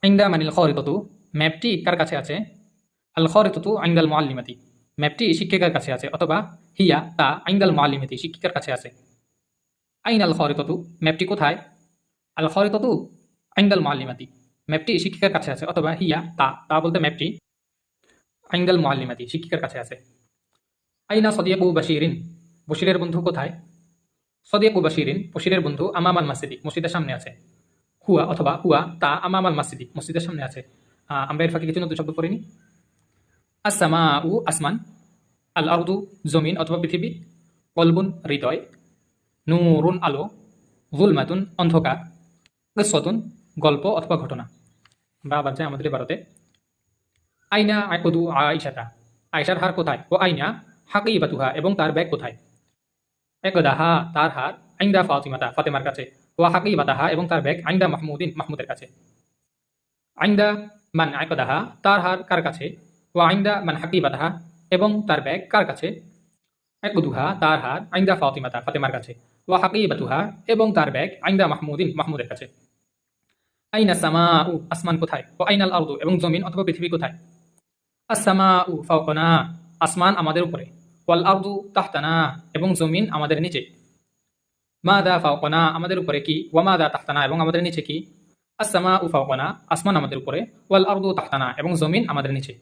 আইন্দা মানিল খারিতাতু, ম্যাপটি কার কাছে আছে? আল খারিতাতু আইন্দাল মুআল্লিমাতি, ম্যাপটি শিক্ষিকার কাছে আছে, অথবা হিয়া তা আইন্দাল মুআল্লিমাতি, শিক্ষিকার কাছে আছে। আইনাল খারিতাতু, ম্যাপটি কোথায়? আল খারিতাতু আইন্দাল মুআল্লিমাতি, ম্যাপটি শিক্ষিকার কাছে আছে, অথবা হিয়া তা বলতে ম্যাপটি আইন্দাল মুআল্লিমাতি, শিক্ষিকার কাছে আছে। আইনা সদিয়াকু বাশিরিন, বশিরের বন্ধু কোথায়? সদিয়াকু বাশিরিন, বশিরের বন্ধু আমামাল মাসজিদি, মসজিদের সামনে আছে। হুয়া অথবা হুয়া তা আমামাল মাসজিদি, মসজিদের সামনে আছে। আমরা এর ফাঁকে কিছু নতুন শব্দ পড়িনি। আসসামা উ আসমান, আল আরদু জমিন অথবা পৃথিবী, কলবুন হৃদয়, নূরুন আলো, জুলমাতুন অন্ধকার, কিসসাতুন গল্প অথবা ঘটনা। আমরা আবার যাই আমাদের ভারতে। আইনা আকুদু আইসাতা, আয়সার হার কোথায়? ও আইনা হাকিবাতুহা, এবং তার ব্যাগ কোথায়? একদাহা, তার হার, আইন্দা ফাতিমাতা, ফাতেমার কাছে। ওয়া হাকিবাতাহা, এবং তার ব্যাগ, আইন্দা মাহমুদিন, মাহমুদের কাছে। আইন্দা মান একদাহা, তার হার কার কাছে? ওয়া আইন্দা মান হাকিবাতাহা, এবং তার ব্যাগ কার কাছে? একদুহা, তার হার, আইন্দা ফাতিমাতা, ফাতেমার কাছে। ওয়া হাকিবাতুহা, এবং তার ব্যাগ, আইন্দা মাহমুদিন, মাহমুদের কাছে। আইনা সামা উ, আসমান কোথায়? ও আইনাল আরদু, এবং জমিন অথবা পৃথিবী কোথায়? আসসামা উ ফাওকানা, আসমান আমাদের উপরে। ওয়াল আরদু তাহতানা, এবং জমিন আমাদের নিচে। মাদা ফাওকানা, আমাদের উপরে কি? ওয়া মাদা তাহতানা, এবং আমাদের নিচে কি? আসসামা উ ফাওকানা, আসমান আমাদের উপরে। ওয়াল আরদু তাহতানা, এবং জমিন আমাদের নিচে।